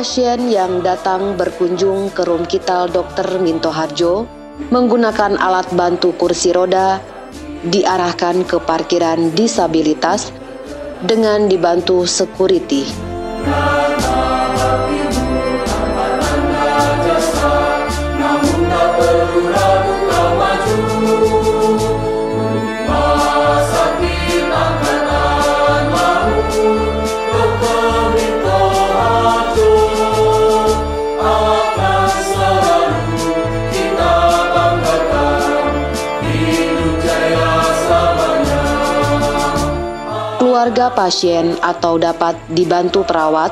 pasien yang datang berkunjung ke Rumkital Dr. Minto Harjo menggunakan alat bantu kursi roda diarahkan ke parkiran disabilitas dengan dibantu security. Keluarga pasien atau dapat dibantu perawat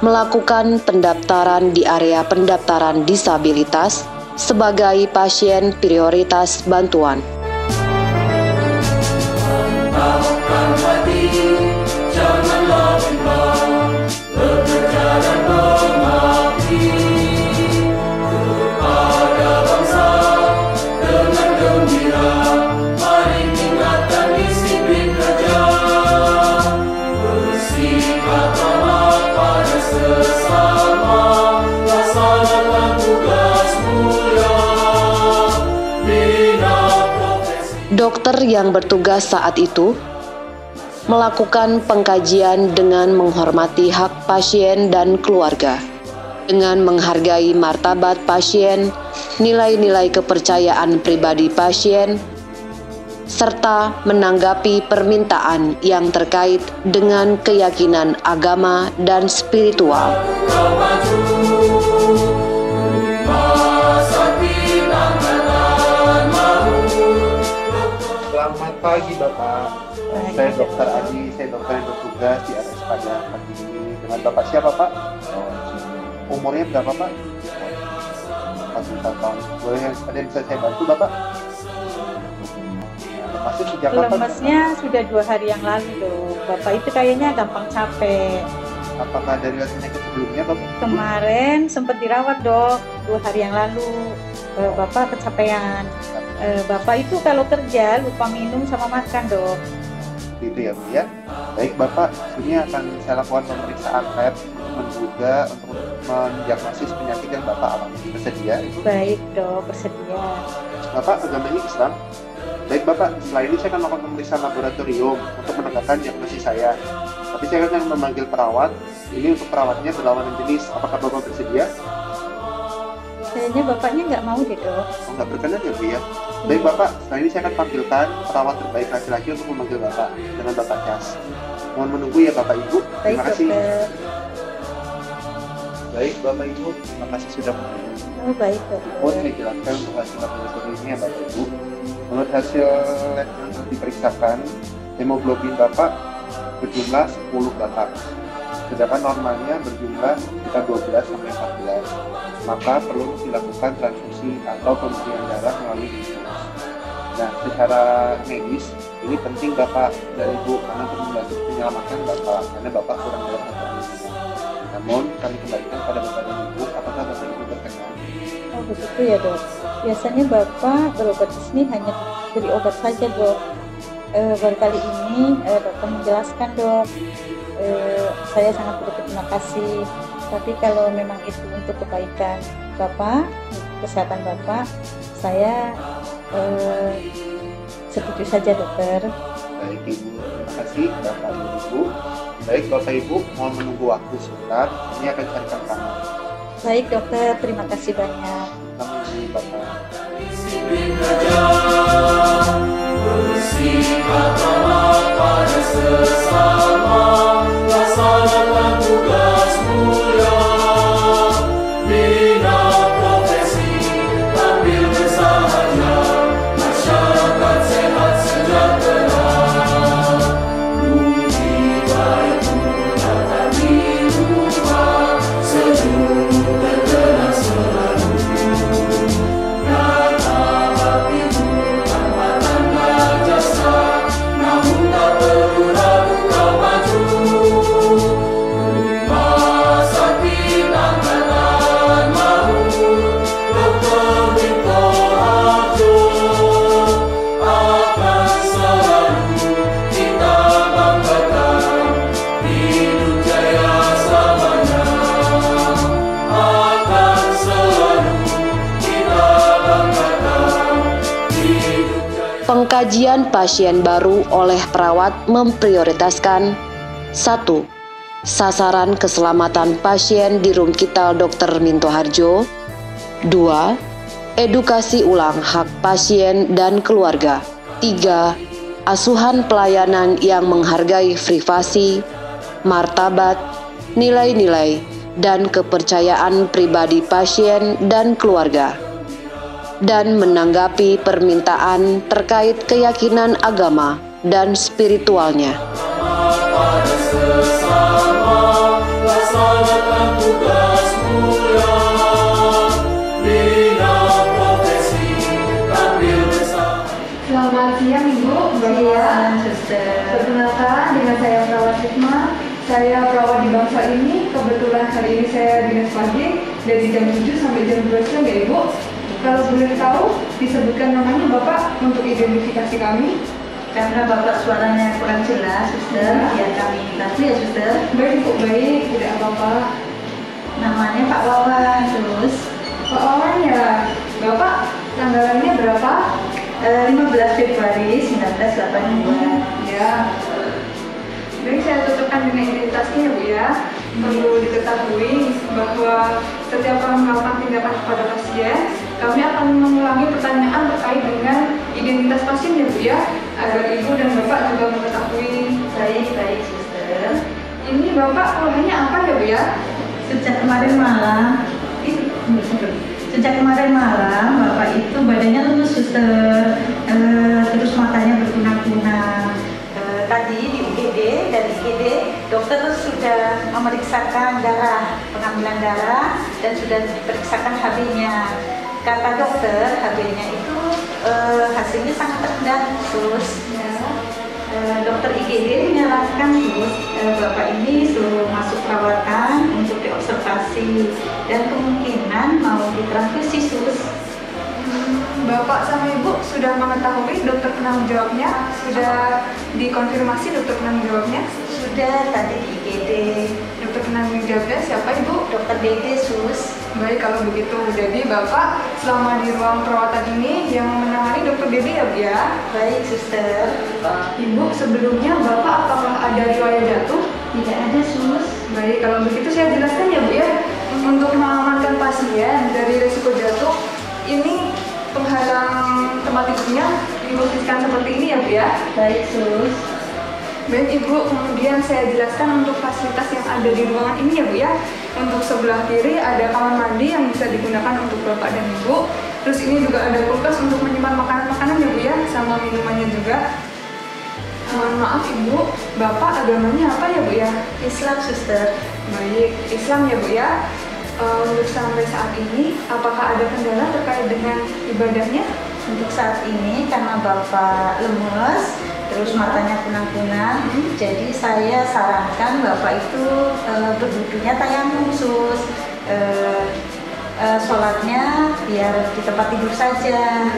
melakukan pendaftaran di area pendaftaran disabilitas sebagai pasien prioritas bantuan. Dokter yang bertugas saat itu melakukan pengkajian dengan menghormati hak pasien dan keluarga, dengan menghargai martabat pasien, nilai-nilai kepercayaan pribadi pasien, serta menanggapi permintaan yang terkait dengan keyakinan agama dan spiritual. Selamat pagi Bapak. Saya Dr. Adi, saya dokter yang bertugas di RS pada pagi ini. Dengan Bapak siapa Pak? Umurnya berapa Pak? 44 tahun. Boleh ada yang bisa saya bantu Bapak? Masih sejak kapan? Lemesnya sudah 2 hari yang lalu loh. Bapak itu kayaknya gampang capek. Apakah dari penyakit sebelumnya Bapak? Kemarin sempat dirawat dok, 2 hari yang lalu. Bapak kecapean. Bapak itu kalau kerja lupa minum sama makan dok. Itu ya Bu ya. Baik Bapak, sini akan saya lakukan pemeriksaan lab menduga untuk mendiagnosis penyakit yang Bapak alami. Bersedia? Baik dok, bersedia. Bapak agamanya Islam? Baik Bapak, setelah ini saya akan melakukan pemeriksaan laboratorium untuk menegakkan diagnosis saya. Tapi saya akan memanggil perawat. Ini untuk perawatnya berlawanan jenis. Apakah Bapak bersedia? Kayaknya bapaknya nggak mau deh dok. Oh, nggak berkenan ya Bu ya? Baik Bapak, setelah ini saya akan panggilkan perawat terbaik laki-laki untuk memanggil Bapak dengan Bapak Cas. Mohon menunggu ya Bapak Ibu. Terima kasih. Dokter. Baik Bapak Ibu, terima kasih sudah menunggu. Oh baik dokter. Mohon saya jelaskan untuk hasil laboratorium ini ya Bapak Ibu. Menurut hasil lab yang diperiksakan, hemoglobin Bapak berjumlah 10 Bapak. Sedangkan normalnya berjumlah sekitar 12 sampai 14. Maka perlu dilakukan transfusi atau pemberian darah melalui infus. Nah, secara medis ini penting Bapak dan Ibu karena untuk membantu menyelamatkan Bapak karena Bapak kurang darah atau anemia. Namun kami kembalikan pada Bapak dan Ibu, apakah Bapak Ibu berkenan? Oh begitu ya dok. Biasanya bapak berobat di sini hanya beri obat saja dok. Baru kali ini dokter menjelaskan dok. Saya sangat berterima kasih. Tapi kalau memang itu untuk kebaikan Bapak, kesehatan Bapak, saya setuju saja dokter. Baik Ibu, terima kasih Bapak dan Ibu. Baik Bapak Ibu, mohon menunggu waktu sebentar. Ini akan carikan kamar. Baik dokter, terima kasih banyak. Kami menunggu Bapak. Kajian pasien baru oleh perawat memprioritaskan 1. Sasaran keselamatan pasien di Rumkital Dr. Minto Harjo. 2. Edukasi ulang hak pasien dan keluarga. 3. Asuhan pelayanan yang menghargai privasi, martabat, nilai-nilai, dan kepercayaan pribadi pasien dan keluarga. Dan menanggapi permintaan terkait keyakinan agama dan spiritualnya. Selamat siang Ibu, Bapak. Perkenalkan, dengan saya perawat Risma. Saya perawat di bangsa ini. Kebetulan hari ini saya dinas pagi dari jam 7 sampai jam 12 siang ya Ibu. Kalau boleh tahu, disebutkan namanya Bapak untuk identifikasi kami. Karena Bapak suaranya kurang jelas, Suster, ya kami kasih ya, Suster. Baik Ibu, baik, tidak apa-apa. Namanya Pak Wawan, terus Pak Wawan ya, Bapak tanggalannya berapa? 15 Februari 1982. Ya. Baik, saya tutupkan dengan identitasnya ya Bu ya. Perlu diketahui bahwa setiap kali melakukan tindakan kepada pasien, kami akan mengulangi pertanyaan terkait dengan identitas pasien ya Bu ya, agar Ibu dan Bapak juga mengetahui. Baik, Suster. Ini Bapak keluhannya apa ya Bu ya? Sejak kemarin malam, Bapak itu badannya lemes, Suster. Terus matanya berkunang-kunang. Tadi di UGD, dari IGD, dokter sudah memeriksakan pengambilan darah, dan sudah diperiksakan HB-nya. Kata dokter, HB-nya itu hasilnya sangat rendah, Sus. Dokter IGD menyarankan Bapak ini suruh masuk perawatan untuk diobservasi dan kemungkinan mau ditransfusi, Sus. Bapak sama Ibu sudah mengetahui dokter penanggung jawabnya? Sudah dikonfirmasi dokter penanggung jawabnya? Sudah, tadi di IGD. Dokter penanggung jawabnya siapa Ibu? Dokter Dede, Sus. Baik, kalau begitu. Jadi Bapak selama di ruang perawatan ini yang menangani dokter Dede ya Bu ya? Baik, Suster. Ibu, sebelumnya Bapak apakah ada riwayat jatuh? Tidak ada, Sus. Baik, kalau begitu saya jelaskan ya Bu ya. Untuk mengamankan pasien dari risiko jatuh, ini penghalang tempat tidurnya diposisikan seperti ini ya Bu ya? Baik, Sus. Baik Ibu, kemudian saya jelaskan untuk fasilitas yang ada di ruangan ini ya Bu ya. Untuk sebelah kiri ada kamar mandi yang bisa digunakan untuk Bapak dan Ibu. Terus ini juga ada kulkas untuk menyimpan makanan-makanan ya Bu ya, sama minumannya juga. Mohon maaf Ibu, Bapak agamanya apa ya Bu ya? Islam, Suster. Baik, Islam ya Bu ya. Untuk sampai saat ini, apakah ada kendala terkait dengan ibadahnya? Untuk saat ini karena Bapak lemes, terus matanya kunang-kunang, jadi saya sarankan Bapak itu berwudunya tayamum, Sus. Sholatnya biar di tempat tidur saja.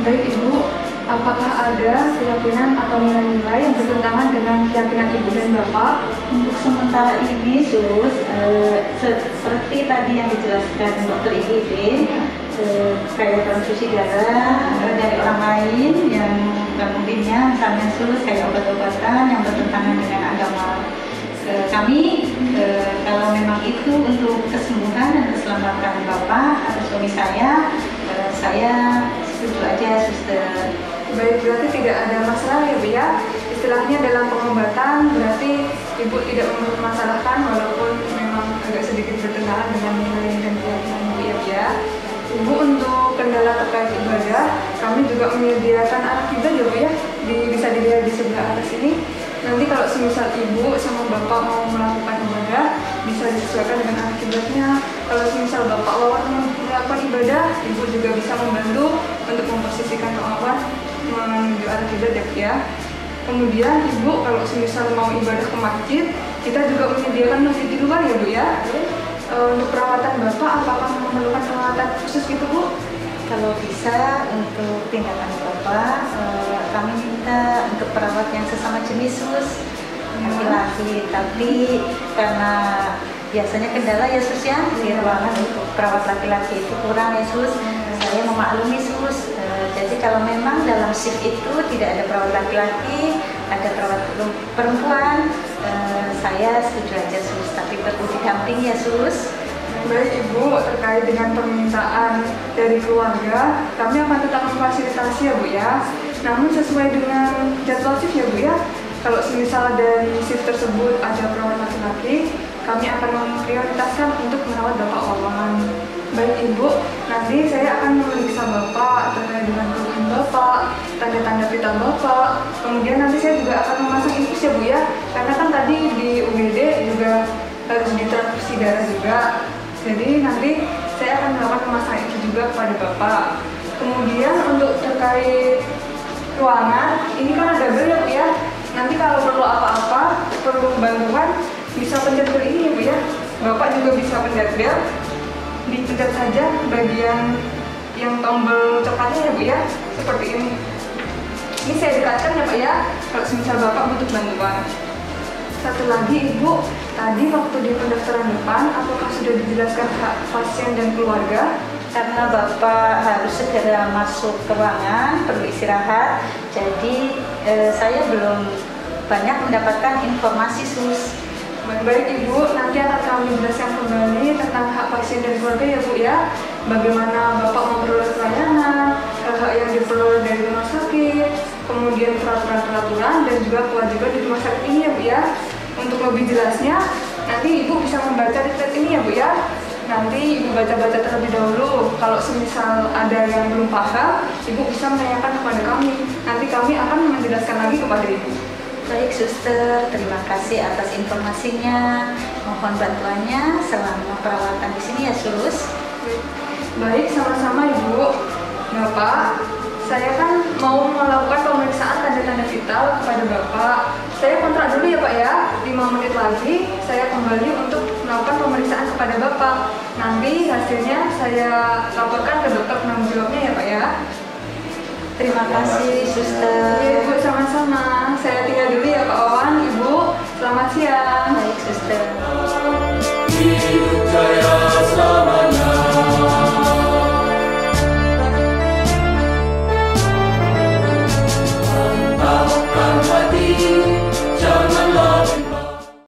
Baik Ibu, apakah ada keyakinan atau nilai-nilai yang bertentangan dengan keyakinan Ibu dan Bapak? Untuk sementara ini, Sus, seperti tadi yang dijelaskan dokter IGD, kayak transfusi darah dari orang lain yang kemudiannya misalnya Sus kayak obat-obatan yang bertentangan dengan agama kami. Kalau memang itu untuk kesembuhan dan keselamatan Bapak atau suami saya setuju aja, Suster. Baik, berarti tidak ada masalah ya Bu ya. Istilahnya dalam pengobatan berarti Ibu tidak mempermasalahkan walaupun memang agak sedikit bertentangan dengan nilai dan keyakinan Ibu ya Bu ya. Ibu, untuk kendala terkait ibadah, kami juga menyediakan alat kiblat ya Bu ya. Bisa dilihat di sebelah atas ini. Nanti kalau semisal Ibu sama Bapak mau melakukan ibadah, bisa disesuaikan dengan alat kiblatnya. Kalau semisal Bapak Wawan melakukan ibadah, Ibu juga bisa membantu untuk memposisikan Pak Wawan menuju arah kiblat ya Bu ya. Kemudian Ibu kalau semisal mau ibadah ke masjid, kita juga menyediakan masjid di luar ya Bu ya. Untuk perawatan Bapak, apakah memerlukan perawatan khusus gitu Bu? Kalau bisa untuk tindakan Bapak, kami minta untuk perawat yang sesama jenis, Sus, laki-laki. Tapi karena biasanya kendala ya Sus ya, di ruangan untuk perawat laki-laki itu kurang ya Sus. saya memaklumi sus. Jadi kalau memang dalam shift itu tidak ada perawat laki-laki, ada perawat perempuan, saya setuju aja sus, tapi perlu didampingi ya sus. Baik Ibu, terkait dengan permintaan dari keluarga, kami akan tetap memfasilitasi ya Bu ya. Namun sesuai dengan jadwal shift ya Bu ya. Kalau semisal dari shift tersebut ada perawat laki-laki, kami akan memprioritaskan untuk merawat Bapak Wawan. Baik Ibu, nanti saya akan memeriksa Bapak terkait dengan keluhan Bapak, tanda-tanda vital Bapak. Kemudian nanti saya juga akan memasang infus ya Bu ya. Karena kan tadi di UGD juga harus ditransfusi darah juga. Jadi nanti saya akan melakukan pemasangan infus juga kepada Bapak. Kemudian untuk terkait ruangan, ini kan ada bel ya Bu ya. Nanti kalau perlu apa-apa, perlu bantuan, bisa pencet bel ini ya Bu ya. Bapak juga bisa pencet bel, dipencet saja bagian yang tombol coklatnya ya Bu ya, seperti ini. Ini saya dekatkan ya Pak ya, kalau misal Bapak butuh bantuan. Satu lagi Ibu, tadi waktu di pendaftaran depan, apakah sudah dijelaskan hak pasien dan keluarga? Karena Bapak harus segera masuk ke ruangan, perlu istirahat, jadi saya belum banyak mendapatkan informasi sus. Baik Ibu, nanti akan kami jelaskan kembali tentang hak pasien dan keluarga ya Bu ya. Bagaimana Bapak memperoleh pelayanan, hak yang diperoleh dari rumah sakit, kemudian peraturan-peraturan dan juga kewajiban di rumah sakit ini ya Bu ya. Untuk lebih jelasnya, nanti Ibu bisa membaca leaflet ini ya Bu ya. Nanti Ibu baca-baca terlebih dahulu. Kalau semisal ada yang belum paham, Ibu bisa menanyakan kepada kami. Nanti kami akan menjelaskan lagi kepada Ibu. Baik suster, terima kasih atas informasinya. Mohon bantuannya selama perawatan di sini ya sus. Baik, sama-sama Ibu. Bapak, saya kan mau melakukan pemeriksaan tanda-tanda vital kepada Bapak. Saya kontrak dulu ya Pak ya, 5 menit lagi saya kembali untuk melakukan pemeriksaan kepada Bapak. Nanti hasilnya saya laporkan ke dokter penanggung jawabnya ya Pak ya. Terima kasih suster. Iya Bu, sama-sama. Saya